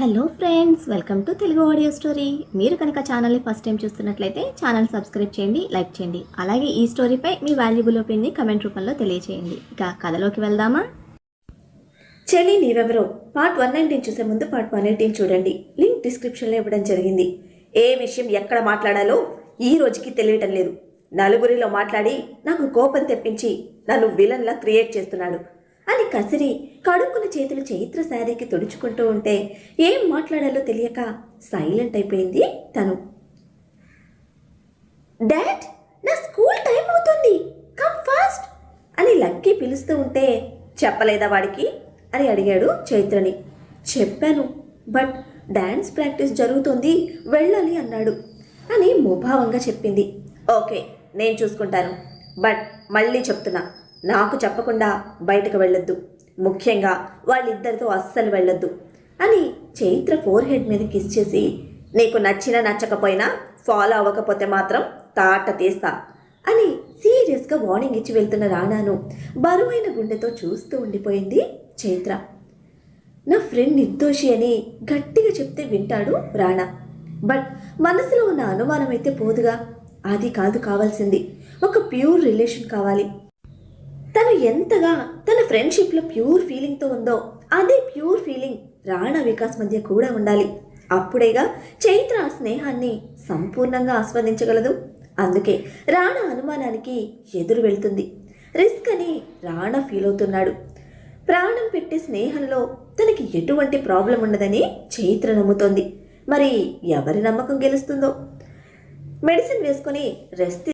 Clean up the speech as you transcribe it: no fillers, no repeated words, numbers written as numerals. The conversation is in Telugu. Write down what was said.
Hello friends, welcome to Telugu audio story. మీరు కనుక ఛానల్ని ఫస్ట్ టైం చూస్తున్నట్లయితే ఛానల్ సబ్స్క్రైబ్ చేయండి, లైక్ చేయండి. అలాగే ఈ స్టోరీపై మీ వాల్యుబుల్ ఒపీనియన్ని కమెంట్ రూపంలో తెలియజేయండి. ఇక కథలోకి వెళ్దామా? చెల్లి నీవెవరో పార్ట్ 119 చూసే ముందు పార్ట్ 118 చూడండి. లింక్ డిస్క్రిప్షన్లో ఇవ్వడం జరిగింది. ఏ విషయం ఎక్కడ మాట్లాడాలో ఈ రోజుకి తెలియటం లేదు. నలుగురిలో మాట్లాడి నాకు కోపం తెప్పించి నన్ను విలన్లా క్రియేట్ చేస్తున్నాడు అని కసిరి కడుక్కున్న చేతులు చైత్ర శారీకి తుడుచుకుంటూ ఉంటే ఏం మాట్లాడాలో తెలియక సైలెంట్ అయిపోయింది తను. డాడ్, నా స్కూల్ టైం అవుతుంది, కమ్ ఫాస్ట్ అని లక్కీ పిలుస్తూ ఉంటే చెప్పలేదా వాడికి అని అడిగాడు చైత్రని. చెప్పాను, బట్ డాన్స్ ప్రాక్టీస్ జరుగుతుంది, వెళ్ళాలి అన్నాడు అని ముభావంగా చెప్పింది. ఓకే, నేను చూసుకుంటాను, బట్ మళ్ళీ చెప్తున్నా, నాకు చెప్పకుండా బయటకు వెళ్ళొద్దు, ముఖ్యంగా వాళ్ళిద్దరితో అస్సలు వెళ్ళొద్దు అని చైత్ర ఫోర్హెడ్ మీద కిస్ చేసి, నీకు నచ్చినా నచ్చకపోయినా ఫాలో అవ్వకపోతే మాత్రం తాట తీస్తా అని సీరియస్గా వార్నింగ్ ఇచ్చి వెళ్తున్న రాణాను బరువైన గుండెతో చూస్తూ ఉండిపోయింది చైత్ర. నా ఫ్రెండ్ నిర్దోషి అని గట్టిగా చెప్తే వింటాడు రాణా, బట్ మనసులో ఉన్న అనుమానం అయితే పోదుగా. అది కాదు కావాల్సింది, ఒక ప్యూర్ రిలేషన్ కావాలి. తను ఎంతగా తన ఫ్రెండ్షిప్లో ప్యూర్ ఫీలింగ్తో ఉందో అదే ప్యూర్ ఫీలింగ్ రాణా వికాస్ మధ్య కూడా ఉండాలి. అప్పుడేగా చైత్ర ఆ స్నేహాన్ని సంపూర్ణంగా ఆస్వాదించగలదు. అందుకే రాణా అనుమానానికి ఎదురు వెళ్తుంది. రిస్క్ అని రాణా ఫీల్ అవుతున్నాడు. ప్రాణం పెట్టే స్నేహంలో తనకి ఎటువంటి ప్రాబ్లం ఉండదని చైత్ర నమ్ముతోంది. మరి ఎవరి నమ్మకం గెలుస్తుందో? మెడిసిన్ వేసుకొని రెస్ట్